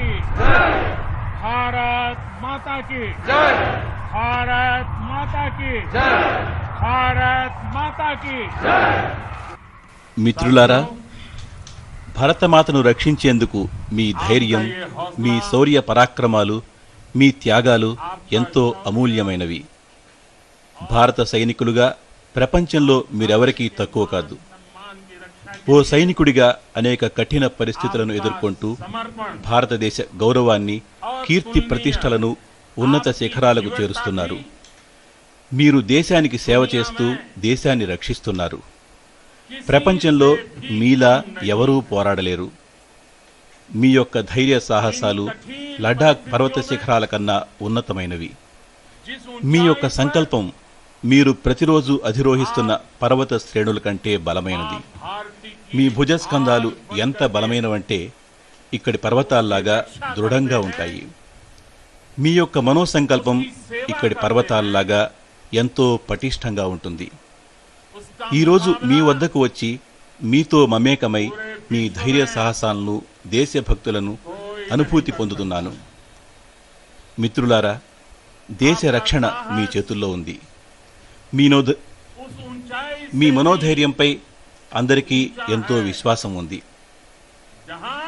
की जय। भारत माता की जय। भारत माता की जय। भारत माता की जय। మిత్రులారా, భరతమాతను రక్షించేందుకు మీ ధైర్యం, మీ శౌర్య పరాక్రమాలు, మీ త్యాగాలు ఎంతో అమూల్యమైనవి. భారత సైనికులుగా ప్రపంచంలో మీరెవరికీ తక్కువ కాదు. ఓ సైనికుడిగా అనేక కఠిన పరిస్థితులను ఎదుర్కొంటూ భారతదేశ గౌరవాన్ని, కీర్తి ప్రతిష్టలను ఉన్నత శిఖరాలకు చేరుస్తున్నారు. మీరు దేశానికి సేవ చేస్తూ దేశాన్ని రక్షిస్తున్నారు. ప్రపంచంలో మీలా ఎవరూ పోరాడలేరు. మీ యొక్క ధైర్య సాహసాలు లడాక్ పర్వత శిఖరాల కన్నా ఉన్నతమైనవి. మీ యొక్క సంకల్పం మీరు ప్రతిరోజు అధిరోహిస్తున్న పర్వత శ్రేణుల కంటే బలమైనది. మీ భుజస్కంధాలు ఎంత బలమైనవంటే ఇక్కడి పర్వతాల్లాగా దృఢంగా ఉంటాయి. మీ యొక్క మనోసంకల్పం ఇక్కడి పర్వతాల్లాగా ఎంతో పటిష్టంగా ఉంటుంది. ఈరోజు మీ వద్దకు వచ్చి మీతో మమేకమై మీ ధైర్య సాహసాలను, దేశభక్తులను అనుభూతి పొందుతున్నాను. మిత్రులారా, దేశ రక్షణ మీ చేతుల్లో ఉంది. మీ మనోధైర్యంపై అందరికీ ఎంతో విశ్వాసం ఉంది.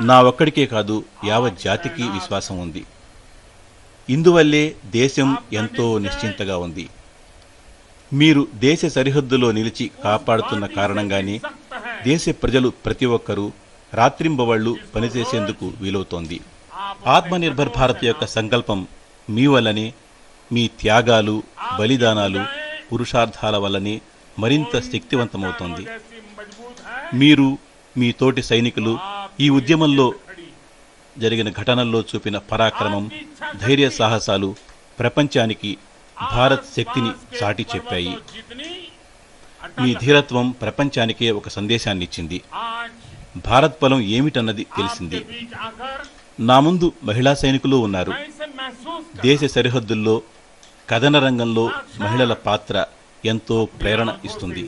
నా ఒక్కడికే కాదు, యావత్ జాతికి విశ్వాసం ఉంది. ఇందువల్లే దేశం ఎంతో నిశ్చింతగా ఉంది. మీరు దేశ సరిహద్దులో నిలిచి కాపాడుతున్న కారణంగానే దేశ ప్రజలు ప్రతి ఒక్కరూ రాత్రింబవళ్లు పనిచేసేందుకు వీలవుతోంది. ఆత్మనిర్భర్ భారత్ యొక్క సంకల్పం మీ వల్లనే, మీ త్యాగాలు, బలిదానాలు, పురుషార్థాల వల్లనే మరింత శక్తివంతమవుతోంది. మీరు, మీ తోటి సైనికులు ఈ ఉద్యమంలో జరిగిన ఘటనల్లో చూపిన పరాక్రమం, ధైర్య సాహసాలు ప్రపంచానికి భారత్ శక్తిని చాటి చెప్పాయి. మీ ధీరత్వం ప్రపంచానికే ఒక సందేశాన్నిచ్చింది. భారత్ బలం ఏమిటన్నది తెలిసింది. నా ముందు మహిళా సైనికులు ఉన్నారు. దేశ సరిహద్దుల్లో, కథన రంగంలో మహిళల పాత్ర ఎంతో ప్రేరణ ఇస్తుంది.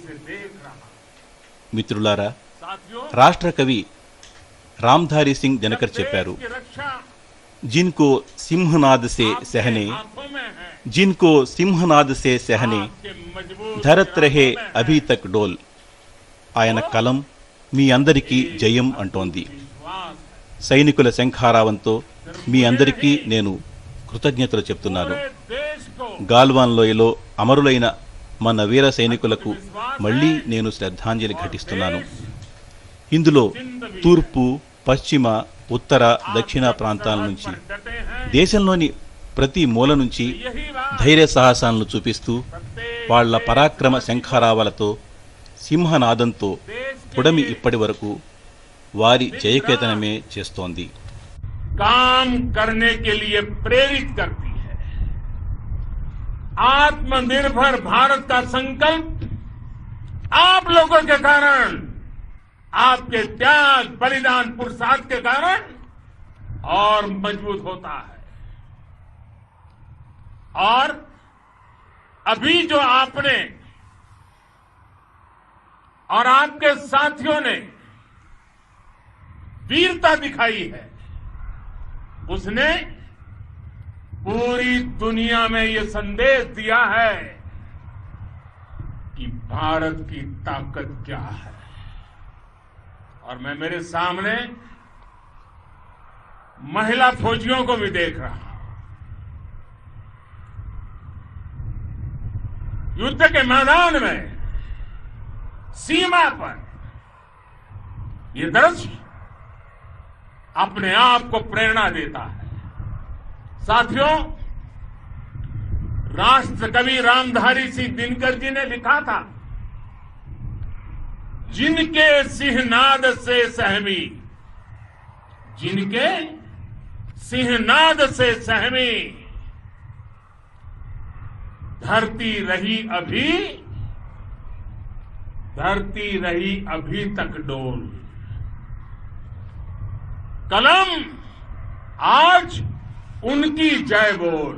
మిత్రులారా, రాష్ట్ర కవి రామ్ధారీ సింగ్ దినకర్ చెప్పారు, జిన్కో సింహనాద్ సే సెహనే, జిన్కో సింహనాద్ సే సెహనే ధరత్ రహే అభీ తక్ డోల్. ఆయన కలం మీ అందరికీ జయం అంటోంది. సైనికుల శంఖారావంతో మీ అందరికీ నేను కృతజ్ఞతలు చెప్తున్నాను. గాల్వాన్ లోయలో అమరులైన మన వీర సైనికులకు మళ్లీ నేను శ్రద్ధాంజలి ఘటిస్తున్నాను. ఇందులో తూర్పు, పశ్చిమ, ఉత్తర, దక్షిణ ప్రాంతాల నుంచి, దేశంలోని ప్రతి మూల నుంచి ధైర్య సాహసాలను చూపిస్తూ వాళ్ల పరాక్రమ శంఖారావాలతో, సింహనాదంతో పుడమి ఇప్పటి వరకు వారి జయకేతనమే చేస్తోంది. काम करने के लिए प्रेरित करती है. आत्मनिर्भर भारत का संकल्प आप लोगों के कारण, आपके त्याग, बलिदान, पुरुषार्थ के कारण और मजबूत होता है. और अभी जो आपने और आपके साथियों ने वीरता दिखाई है, उसने पूरी दुनिया में ये संदेश दिया है कि भारत की ताकत क्या है. और मैं मेरे सामने महिला फौजियों को भी देख रहा हूं. युद्ध के मैदान में, सीमा पर ये दृश्य अपने आप को प्रेरणा देता है. साथियों, राष्ट्र कवि रामधारी सिंह दिनकर जी ने लिखा था, जिनके सिंहनाद से सहमी, जिनके सिंहनाद से सहमी धरती रही अभी तक डोल. कलम आज उनकी जय बोल,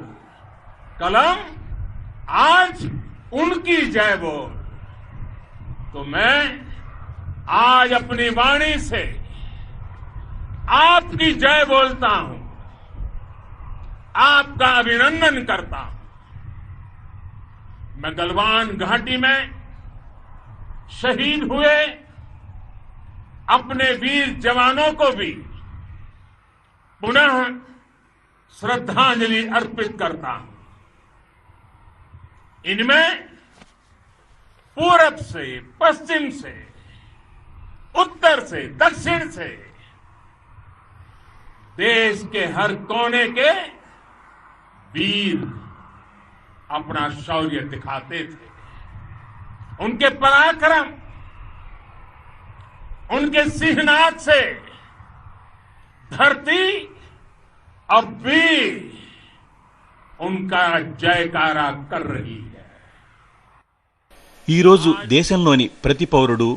कलम आज उनकी जय बोल. तो मैं आज अपनी वाणी से आपकी जय बोलता हूं. आपका अभिनंदन करता हूं। मैं गलवान घाटी में शहीद हुए अपने वीर जवानों को भी पुनः श्रद्धांजलि अर्पित करता हूं। इनमें पूरब से, पश्चिम से, उत्तर से, दक्षिण से देश के हर कोने के वीर अपना शौर्य दिखाते थे। उनके पराक्रम, उनके सिंहनाद से धरती अब भी उनका जयकारा कर रही है। ఈ రోజు దేశంలోని ప్రతి పౌరుడు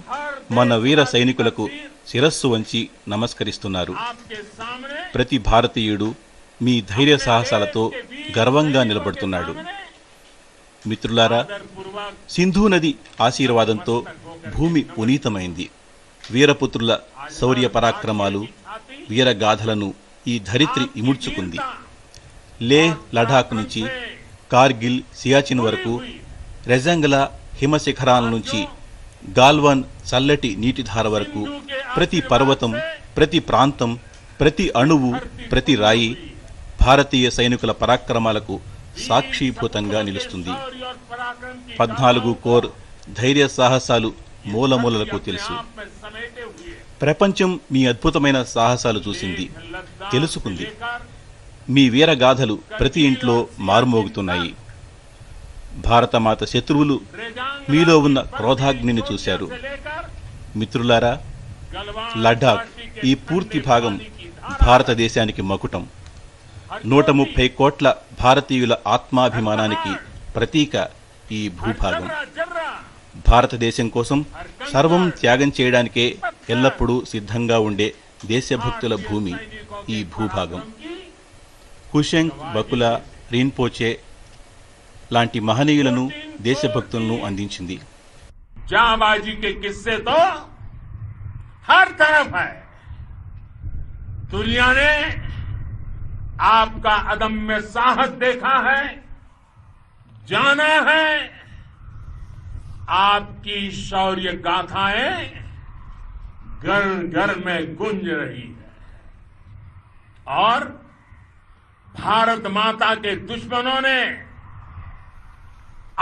మన వీర సైనికులకు శిరస్సు వంచి నమస్కరిస్తున్నారు. ప్రతి భారతీయుడు మీ ధైర్య సాహసాలతో గర్వంగా నిలబడుతున్నాడు. మిత్రులారా, సింధు నది ఆశీర్వాదంతో భూమి పునీతమైంది. వీరపుత్రుల శౌర్య పరాక్రమాలు, వీరగాథలను ఈ ధరిత్రి ఇముడ్చుకుంది. లేహ్, లడాక్ నుంచి కార్గిల్, సియాచిన్ వరకు, రెజంగ్లా హిమశిఖరాల నుంచి గాల్వాన్ చల్లటి నీటిధార వరకు ప్రతి పర్వతం, ప్రతి ప్రాంతం, ప్రతి అణువు, ప్రతి రాయి భారతీయ సైనికుల పరాక్రమాలకు సాక్షీభూతంగా నిలుస్తుంది. 14 కోర్ ధైర్య సాహసాలు మూలమూలలకు తెలుసు. ప్రపంచం మీ అద్భుతమైన సాహసాలు చూసింది, తెలుసుకుంది. మీ వీరగాథలు ప్రతి ఇంట్లో మారుమోగుతున్నాయి. భారతమాత శత్రువులు మీలో ఉన్న క్రోధాగ్నిని చూశారు. మిత్రులారా, లడాక్ ఈ పూర్తి భాగం భారతదేశానికి మకుటం. 130 కోట్ల భారతీయుల ఆత్మాభిమానానికి ప్రతీక ఈ భూభాగం. భారతదేశం కోసం సర్వం త్యాగం చేయడానికే ఎల్లప్పుడూ సిద్ధంగా ఉండే దేశభక్తుల భూమి ఈ భూభాగం. హుషేంగ్, బకులా, రీన్పోచే లాంటి మహనీయులను, దేశభక్తులను అందించింది. जाबाजी के किस्से तो हर तरफ है। दुनिया ने आपका अदम्य साहस देखा है, जाना है। आपकी शौर्य गाथाएं घर घर में गूंज रही है और भारत माता के दुश्मनों ने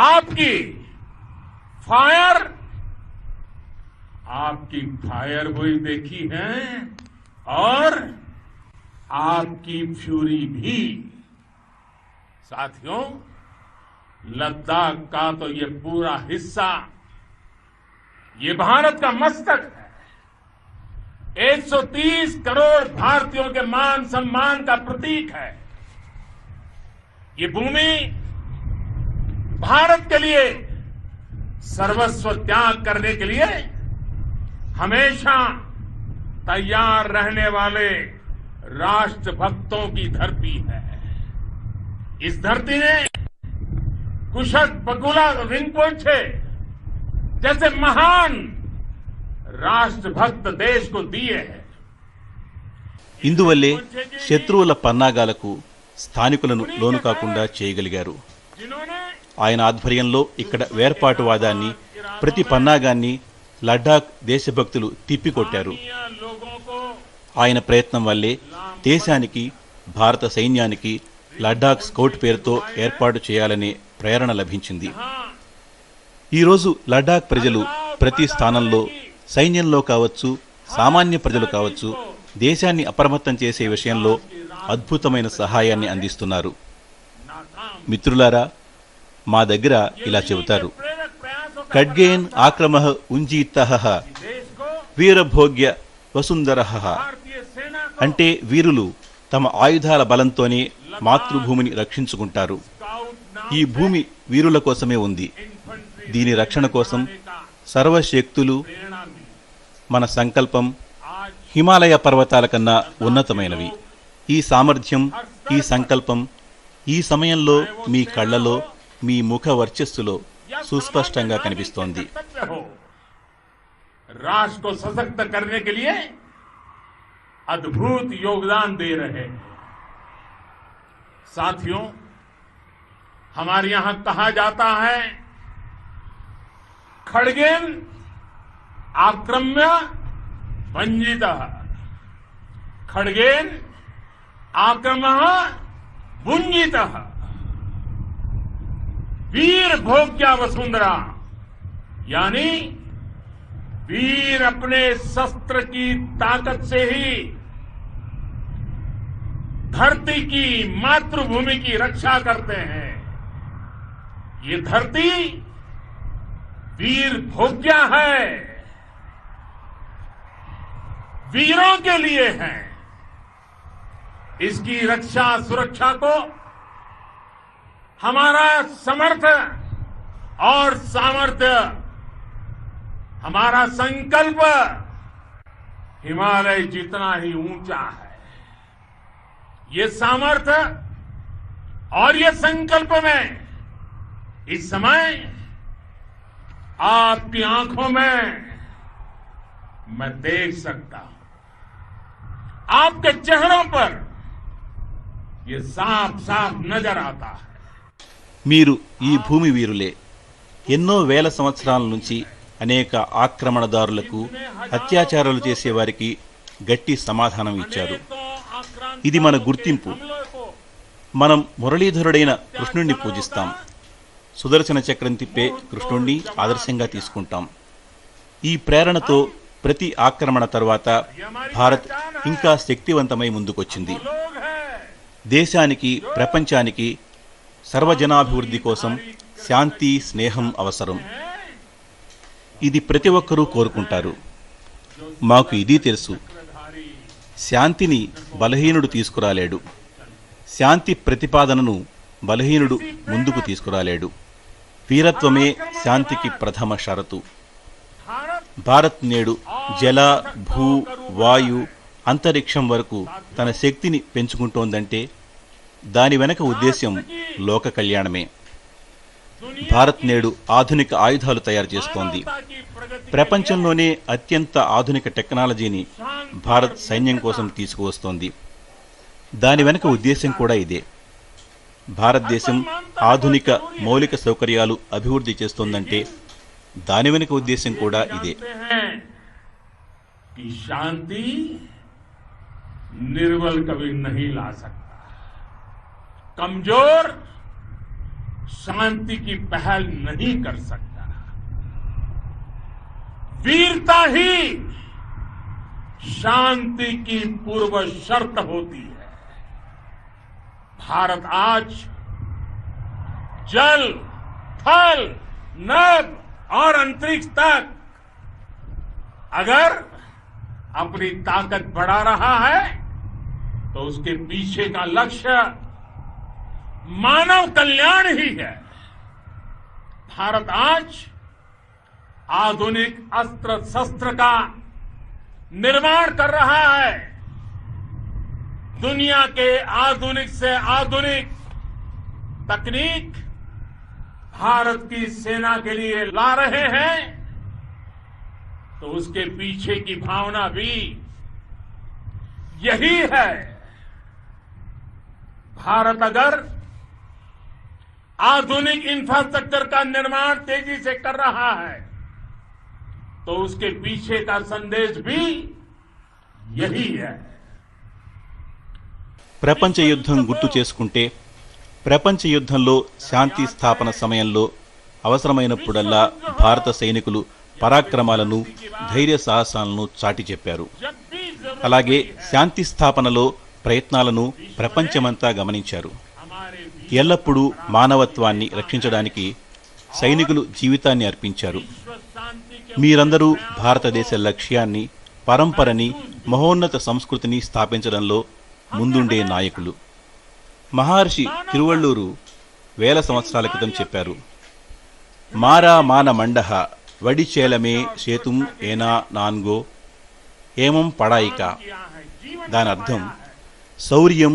आपकी फायर हुई देखी है और आपकी फ्यूरी भी। साथियों, लद्दाख का तो ये पूरा हिस्सा ये भारत का मस्तक है। 130 करोड़ भारतीयों के मान सम्मान का प्रतीक है। ये भूमि भारत के लिए सर्वस्व त्याग करने के लिए हमेशा तैयार रहने वाले राष्ट्रभक्तों की धरती है। इस धरती ने कुशक, बकुला, रिंपोचे जैसे महान राष्ट्रभक्त देश को दिए हैं। ఇందువల్లే శత్రువుల పన్నాగాలకు స్థానికులను లోను కాకుండా చేయగలిగారు. ఆయన ఆధ్వర్యంలో ఇక్కడ వేర్పాటువాదాన్ని, ప్రతి పన్నాగాన్ని లడాక్ దేశభక్తులు తిప్పికొట్టారు. ఆయన ప్రయత్నం వల్లే దేశానికి, భారత సైన్యానికి లడాక్ స్కౌట్ పేరుతో ఏర్పాటు చేయాలనే ప్రేరణ లభించింది. ఈరోజు లడాక్ ప్రజలు ప్రతి స్థానంలో, సైన్యంలో కావచ్చు, సామాన్య ప్రజలు కావచ్చు, దేశాన్ని అప్రమత్తం చేసే విషయంలో అద్భుతమైన సహాయాన్ని అందిస్తున్నారు. మిత్రులారా, మా దగ్గర ఇలా చెబుతారు: ఖడ్గేన్ ఆక్రమః ఉంజీతః వీరభోగ్య వసుంధరః. అంటే వీరులు తమ ఆయుధాల బలంతోనే మాతృభూమిని రక్షించుకుంటారు. ఈ భూమి వీరుల కోసమే ఉంది. దీని రక్షణ కోసం సర్వశక్తులు, మన సంకల్పం హిమాలయ పర్వతాల కన్నా ఉన్నతమైనవి. ఈ సామర్థ్యం, ఈ సంకల్పం ఈ సమయంలో మీ కళ్ళలో, మీ ముఖ వర్చస్సులో సుస్పష్టంగా కనిపిస్తోంది. राष्ट्र को सशक्त करने के लिए अद्भुत योगदान दे रहे हैं। साथियों, हमारे यहां कहा जाता है, खड्गेन आक्रम्य भंजितः, खड्गेन आक्रमः भुंजितः। वीर भोग्या वसुंधरा, यानी वीर अपने शस्त्र की ताकत से ही धरती की, मातृभूमि की रक्षा करते हैं। ये धरती वीर भोग्या है, वीरों के लिए है। इसकी रक्षा सुरक्षा को हमारा समर्थ और सामर्थ्य, हमारा संकल्प हिमालय जितना ही ऊंचा है। ये सामर्थ्य और ये संकल्प में इस समय आपकी आंखों में मैं देख सकता हूं, आपके चेहरों पर ये साफ साफ नजर आता है। మీరు ఈ భూమి వీరులే. ఎన్నో వేల సంవత్సరాల నుంచి అనేక ఆక్రమణదారులకు, అత్యాచారాలు చేసేవారికి గట్టి సమాధానం ఇచ్చారు. ఇది మన గుర్తింపు. మనం మురళీధరుడైన కృష్ణుణ్ణి పూజిస్తాం. సుదర్శన చక్రం తిప్పే కృష్ణుణ్ణి ఆదర్శంగా తీసుకుంటాం. ఈ ప్రేరణతో ప్రతి ఆక్రమణ తర్వాత భారత్ ఇంకా శక్తివంతమై ముందుకొచ్చింది. దేశానికి, ప్రపంచానికి సర్వజనాభివృద్ధి కోసం శాంతి, స్నేహం అవసరం. ఇది ప్రతి ఒక్కరూ కోరుకుంటారు. మాకు ఇది తెలుసు. శాంతిని బలహీనుడు తీసుకురాలేడు. శాంతి ప్రతిపాదనను బలహీనుడు ముందుకు తీసుకురాలేడు. వీరత్వమే శాంతికి ప్రథమ షరతు. భారత్ నేడు జల, భూ, వాయు, అంతరిక్షం వరకు తన శక్తిని పెంచుకుంటోందంటే దాని వెనక ఉద్దేశ్యం లోక కళ్యాణమే. భారత్ నేడు ఆధునిక ఆయుధాలు తయారు చేస్తోంది. ప్రపంచంలోనే అత్యంత ఆధునిక టెక్నాలజీని భారత్ సైన్యం కోసం తీసుకువస్తోంది. దాని వెనక ఉద్దేశ్యం కూడా ఇదే. భారతదేశం ఆధునిక మౌలిక సౌకర్యాలు అభివృద్ధి చేస్తోందంటే దాని వెనుక ఉద్దేశం కూడా ఇదే. శాంతి निर्बल कभी नहीं ला सकता, कमजोर शांति की पहल नहीं कर सकता। वीरता ही शांति की पूर्व शर्त होती है। भारत आज जल, थल, नभ और अंतरिक्ष तक अगर अपनी ताकत बढ़ा रहा है तो उसके पीछे का लक्ष्य मानव कल्याण ही है। भारत आज आधुनिक अस्त्र शस्त्र का निर्माण कर रहा है। दुनिया के आधुनिक से आधुनिक तकनीक भारत की सेना के लिए ला रहे हैं, तो उसके पीछे की भावना भी यही है। भारत अगर आधुनिक इंफ्रास्ट्रक्चर का निर्माण तेजी से कर रहा है तो उसके पीछे का संदेश भी यही है। ప్రపంచ యుద్ధం గుర్తు చేసుకుంటే ప్రపంచ యుద్ధంలో శాంతి స్థాపన సమయంలో అవసరమైనప్పుడల్లా భారత సైనికులు పరాక్రమాలను, ధైర్య సాహసాలను చాటి చెప్పారు. అలాగే శాంతి స్థాపనలో ప్రయత్నాలను ప్రపంచమంతా గమనించారు. ఎల్లప్పుడూ మానవత్వాన్ని రక్షించడానికి సైనికులు జీవితాన్ని అర్పించారు. మీరందరూ భారతదేశ లక్ష్యాన్ని, పరంపరని, మహోన్నత సంస్కృతిని స్థాపించడంలో ముందుండే నాయకులు. మహర్షి తిరువళ్ళూరు వేల సంవత్సరాల క్రితం చెప్పారు, మారా మాన మండహ వడిచేలమే సేతుం ఏనా నాన్గో ఏమం పడాయిక. దాని అర్థం శౌర్యం,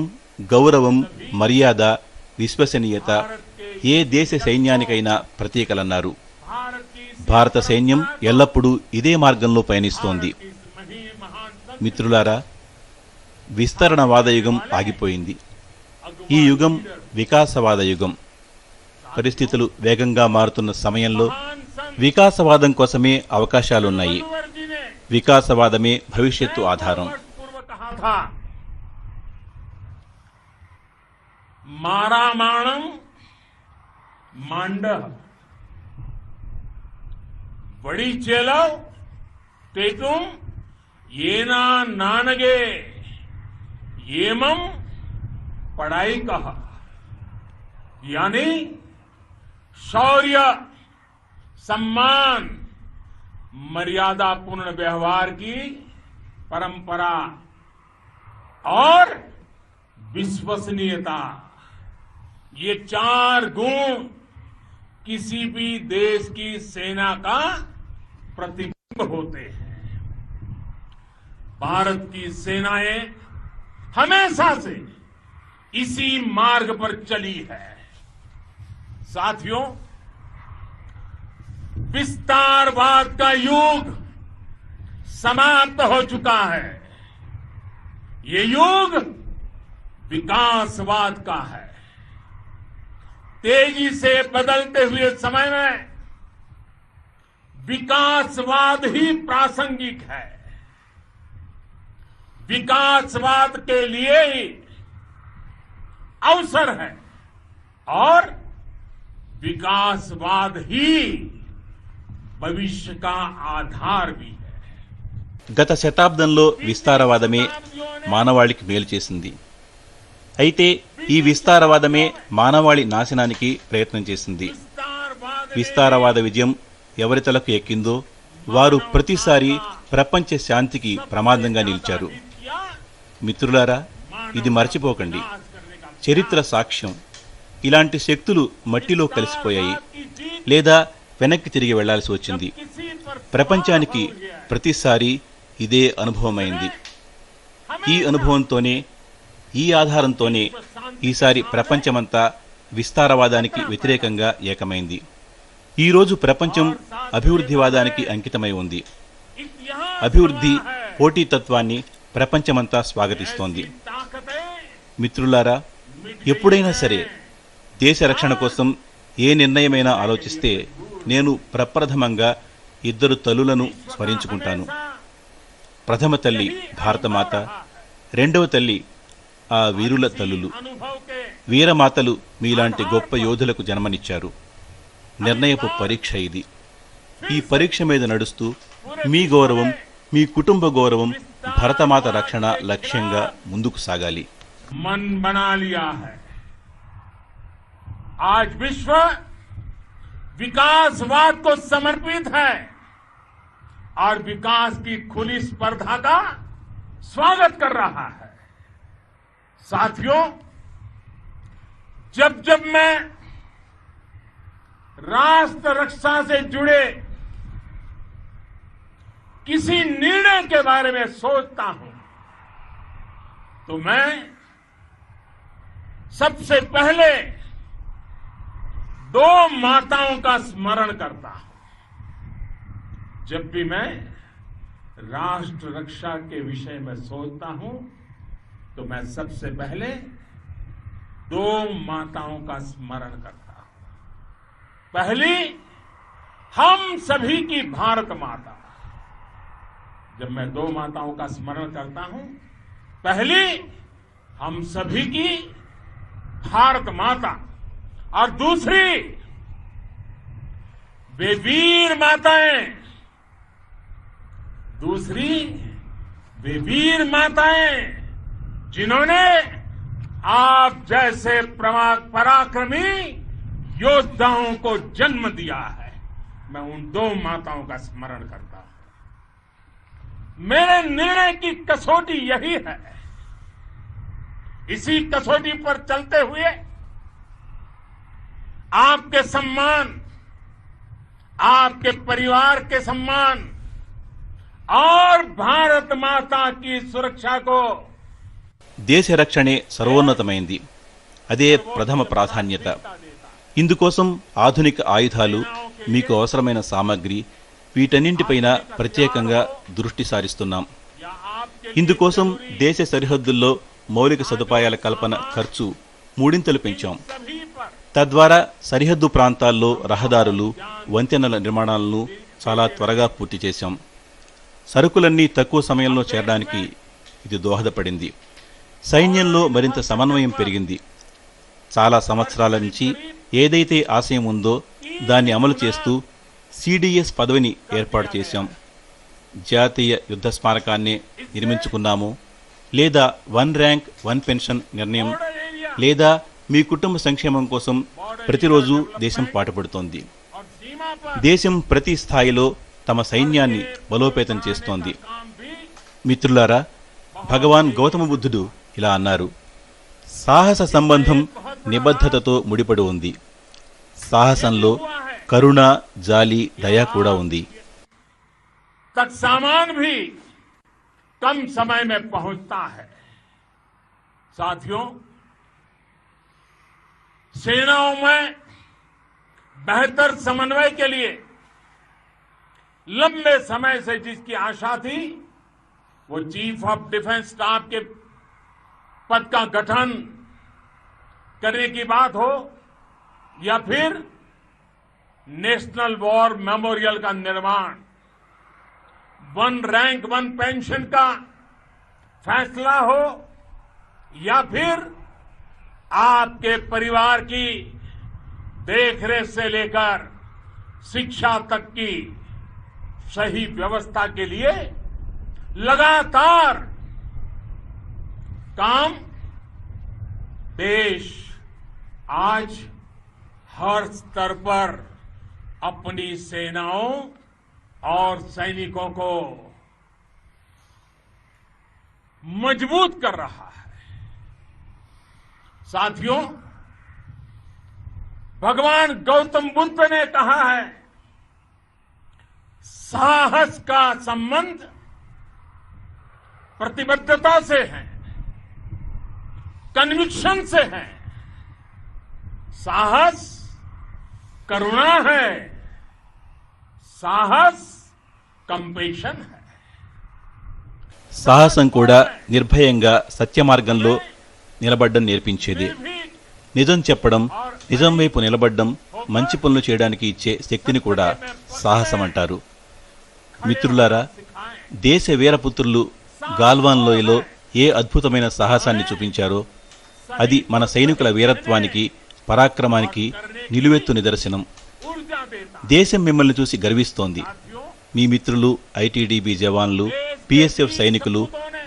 గౌరవం, మర్యాద, విశ్వసనీయత ఏ దేశ సైన్యానికైనా ప్రతీకలన్నారు. భారత సైన్యం ఎల్లప్పుడూ ఇదే మార్గంలో పయనిస్తోంది. మిత్రులారా, విస్తరణవాద యుగం ఆగిపోయింది. ఈ యుగం వికాసవాద యుగం. పరిస్థితులు వేగంగా మారుతున్న సమయంలో వికాసవాదం కోసమే అవకాశాలున్నాయి. వికాసవాదమే భవిష్యత్తు ఆధారం. మారామాణం మాండ बड़ी चेलो तेतुम येना नानगे येमम पढ़ाई कहा, यानी शौर्य, सम्मान, मर्यादापूर्ण व्यवहार की परंपरा और विश्वसनीयता, ये चार गुण किसी भी देश की सेना का प्रतिबिंब होते हैं. भारत की सेनाएं हमेशा से इसी मार्ग पर चली है. साथियों, विस्तारवाद का युग समाप्त हो चुका है. ये युग विकासवाद का है. तेजी से बदलते हुए समय में विकासवाद ही प्रासंगिक है. विकासवाद के लिए ही अवसर है और विकासवाद ही भविष्य का आधार भी है. గత శతాబ్దంలో విస్తారవాదమే మానవాళికి మేలు చేసింది. అయితే ఈ విస్తారవాదమే మానవాళి నాశనానికి ప్రయత్నం చేసింది. విస్తారవాద విజయం ఎవరి తలకు ఎక్కిందో వారు ప్రతిసారి ప్రపంచ శాంతికి ప్రమాదంగా నిలిచారు. మిత్రులారా, ఇది మర్చిపోకండి. చరిత్ర సాక్ష్యం. ఇలాంటి శక్తులు మట్టిలో కలిసిపోయాయి లేదా వెనక్కి తిరిగి వెళ్లాల్సి వచ్చింది. ప్రపంచానికి ప్రతిసారి ఇదే అనుభవమైంది. ఈ అనుభవంతోనే, ఈ ఆధారంతోనే ఈసారి ప్రపంచమంతా విస్తారవాదానికి వ్యతిరేకంగా ఏకమైంది. ఈరోజు ప్రపంచం అభివృద్ధివాదానికి అంకితమై ఉంది. అభివృద్ధి, పోటీతత్వాన్ని ప్రపంచమంతా స్వాగతిస్తోంది. మిత్రులారా, ఎప్పుడైనా సరే దేశ రక్షణ కోసం ఏ నిర్ణయమైనా ఆలోచిస్తే నేను ప్రప్రథమంగా ఇద్దరు తల్లులను స్మరించుకుంటాను. ప్రథమ తల్లి భారతమాత, రెండవ తల్లి ఆ వీరుల తల్లులు. వీరమాతలు మీలాంటి గొప్ప యోధులకు జన్మనిచ్చారు. నిర్ణయపు పరీక్ష ఇది. ఈ పరీక్ష మీద నడుస్తూ మీ గౌరవం, మీ కుటుంబ గౌరవం, భరతమాత రక్షణ లక్ష్యంగా ముందుకు సాగాలి. मन बना लिया है. आज विश्व विकासवाद को समर्पित है और विकास की खुली स्पर्धा का स्वागत कर रहा है. साथियों, जब जब मैं राष्ट्र रक्षा से जुड़े किसी निर्णय के बारे में सोचता हूं तो मैं सबसे पहले दो माताओं का स्मरण करता हूं. जब भी मैं राष्ट्र रक्षा के विषय में सोचता हूं तो मैं सबसे पहले दो माताओं का स्मरण करता हूं. पहली, हम सभी की भारत माता. जब मैं दो माताओं का स्मरण करता हूं, पहली हम सभी की भारत माता और दूसरी वे वीर माताएं, दूसरी वे वीर माताएं जिन्होंने आप जैसे पराक्रमी योद्धाओं को जन्म दिया है. मैं उन दो माताओं का स्मरण करता हूं. मेरे निर्णय की कसौटी यही है. इसी कसौटी पर चलते हुए आपके सम्मान, आपके परिवार के सम्मान और भारत माता की सुरक्षा को దేశ రక్షణే సర్వోన్నతమైంది. అదే ప్రథమ ప్రాధాన్యత. ఇందుకోసం ఆధునిక ఆయుధాలు, మీకు అవసరమైన సామగ్రి, వీటన్నింటిపైన ప్రత్యేకంగా దృష్టి సారిస్తున్నాం. ఇందుకోసం దేశ సరిహద్దుల్లో మౌలిక సదుపాయాల కల్పన ఖర్చు మూడింతలు పెంచాం. सभी पर తద్వారా సరిహద్దు ప్రాంతాల్లో రహదారులు, వంతెనల నిర్మాణాలను చాలా త్వరగా పూర్తి చేశాం. సరుకులన్నీ తక్కువ సమయంలో చేరడానికి ఇది దోహదపడింది. సైన్యంలో మరింత సమన్వయం పెరిగింది. చాలా సంవత్సరాల నుంచి ఏదైతే ఆశయం ఉందో దాన్ని అమలు చేస్తూ సిడిఎస్ పదవిని ఏర్పాటు చేశాం. జాతీయ యుద్ధ స్మారకాన్ని నిర్మించుకున్నాము, లేదా వన్ ర్యాంక్ వన్ పెన్షన్ నిర్ణయం, లేదా మీ కుటుంబ సంక్షేమం కోసం ప్రతిరోజు దేశం పాటుపడుతోంది. और सीमा पर దేశం ప్రతి స్థాయిలో తమ సైన్యాన్ని బలోపేతం చేస్తోంది. काम भी మిత్రులారా, భగవాన్ గౌతమ బుద్ధుడు ఇలా అన్నారు, సాహస సంబంధం నిబద్ధతతో ముడిపడి ఉంది. సాహసంలో కరుణ, జాలి, దయ కూడా ఉంది. तक सामान भी कम समय में पहुंचता है. साथियों, सेनाओं में बेहतर समन्वय के लिए लंबे समय से जिसकी आशा थी, वो चीफ ऑफ डिफेंस स्टाफ के पद का गठन करने की बात हो या फिर नेशनल वॉर मेमोरियल का निर्माण, वन रैंक वन पेंशन का फैसला हो या फिर आपके परिवार की देखरेख से लेकर शिक्षा तक की सही व्यवस्था के लिए लगातार काम, देश आज हर स्तर पर अपनी सेनाओं और सैनिकों को मजबूत कर रहा है. साथियों, भगवान गौतम बुद्ध ने कहा है, साहस का संबंध प्रतिबद्धता से है, कन्विक्शन से है. साहस करुणा है, साहस कंपेशन है. సాహసం కూడా నిర్భయంగా సత్య మార్గంలో నిలబడ్డం నేర్పించేదే. నిజం చెప్పడం, నిజం వైపు నిలబడ్డం, మంచి పనులు చేయడానికి ఇచ్చే శక్తిని కూడా సాహసం అంటారు. మిత్రులారా, దేశ వీరపుత్రులు గాల్వాన్ లోయలో ఏ అద్భుతమైన సాహసాన్ని చూపించారో అది మన సైనికుల వీరత్వానికి, పరాక్రమానికి నిలువెత్తు నిదర్శనం. ऊर्जा देता. దేశం మిమ్మల్ని చూసి గర్విస్తోంది. మీ మిత్రులు, ఐటీడీబీ జవాన్లు, పిఎస్ఎఫ్ సైనికులు,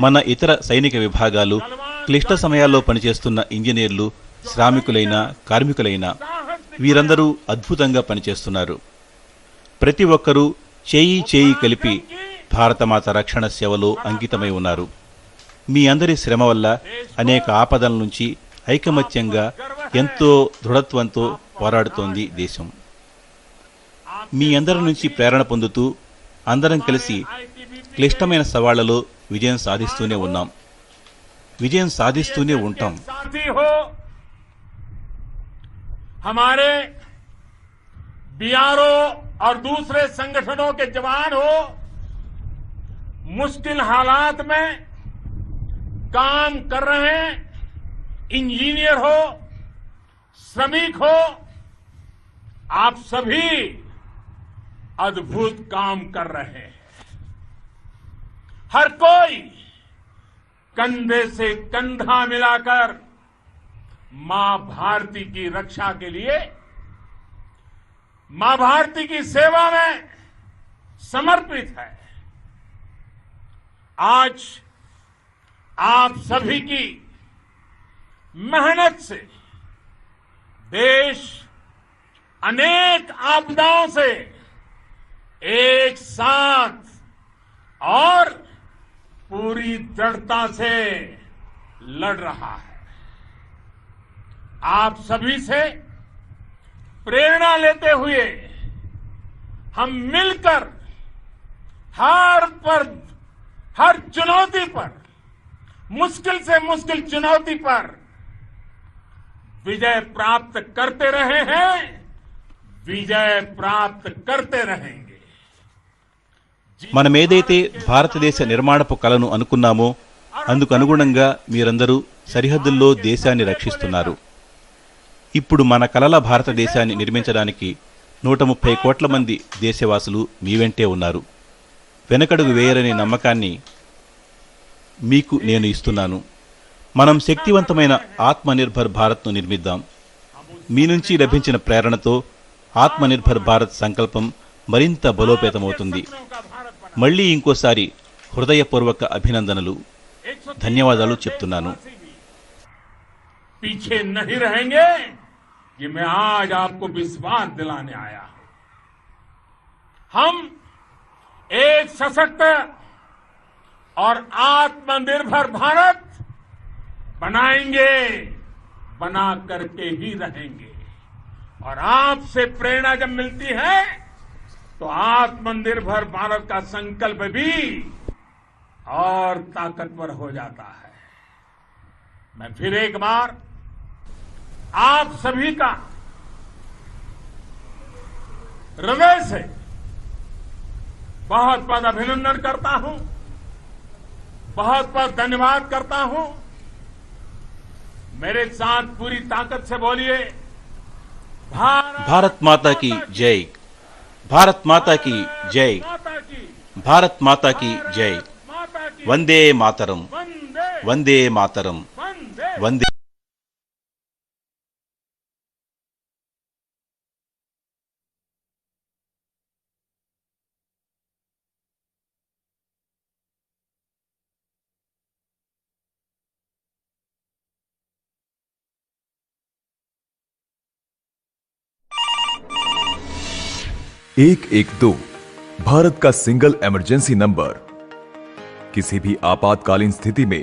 మన ఇతర సైనిక విభాగాలు, క్లిష్ట సమయాల్లో పనిచేస్తున్న ఇంజనీర్లు, శ్రామికులైన, కార్మికులైన వీరందరూ అద్భుతంగా పనిచేస్తున్నారు. ప్రతి ఒక్కరూ చేయి చేయి కలిపి భారతమాత రక్షణ సేవలో అంకితమై ఉన్నారు. మీ అందరి శ్రమ వల్ల అనేక ఆపదల నుంచి ఐకమత్యంగా ఎంతో దృఢత్వంతో పోరాడుతోంది దేశం. మీ అందరి నుంచి ప్రేరణ పొందుతూ అందరం కలిసి క్లిష్టమైన సవాళ్లలో విజయం సాధిస్తూనే ఉన్నాం, విజయం సాధిస్తూనే ఉంటాం. साथी हो, हमारे बीआरओ और दूसरे संगठनों के जवान हो, मुश्किल हालात में काम कर रहे इंजीनियर हो, श्रमिक हो, आप सभी अद्भुत काम कर रहे हैं. हर कोई कंधे से कंधा मिलाकर मां भारती की रक्षा के लिए, मां भारती की सेवा में समर्पित है. आज आप सभी की मेहनत से देश अनेक आपदाओं से एक साथ और पूरी दृढ़ता से लड़ रहा है. आप सभी से प्रेरणा लेते हुए हम मिलकर हर चुनौती पर, मुश्किल से मुश्किल चुनौती पर विजय प्राप्त करते रहे हैं, विजय प्राप्त करते रहेंगे. మనమేదైతే భారతదేశ నిర్మాణపు కలను అనుకున్నామో అందుకు అనుగుణంగా మీరందరూ సరిహద్దుల్లో దేశాన్ని రక్షిస్తున్నారు. ఇప్పుడు మన కలల భారతదేశాన్ని నిర్మించడానికి 130 కోట్ల మంది దేశవాసులు మీ వెంటే ఉన్నారు. వెనకడుగు వేయరనే నమ్మకాన్ని మీకు నేను ఇస్తున్నాను. మనం శక్తివంతమైన ఆత్మనిర్భర్ భారత్ను నిర్మిద్దాం. మీ నుంచి లభించిన ప్రేరణతో ఆత్మనిర్భర్ భారత్ సంకల్పం మరింత బలోపేతమవుతుంది. మళ్ళీ ఇంకోసారి హృదయపూర్వక అభినందనలు, ధన్యవాదాలు చెప్తున్నాను. पीछे नहीं रहेंगे ये मैं आज आपको विश्वास दिलाने आया हूं. हम एक सशक्त और आत्मनिर्भर भारत बनाएंगे, बना करके ही रहेंगे. और आपसे प्रेरणा जब मिलती है तो आत्मनिर्भर भारत का संकल्प भी और ताकतवर हो जाता है. मैं फिर एक बार आप सभी का हृदय से बहुत बहुत अभिनंदन करता हूं, बहुत बहुत धन्यवाद करता हूं. मेरे साथ पूरी ताकत से बोलिए, भारत माता की जय, भारत माता की जय, भारत माता की जय. वंदे मातरम, वंदे मातरम, वंदे. एक एक दो भारत का सिंगल इमरजेंसी नंबर. किसी भी आपातकालीन स्थिति में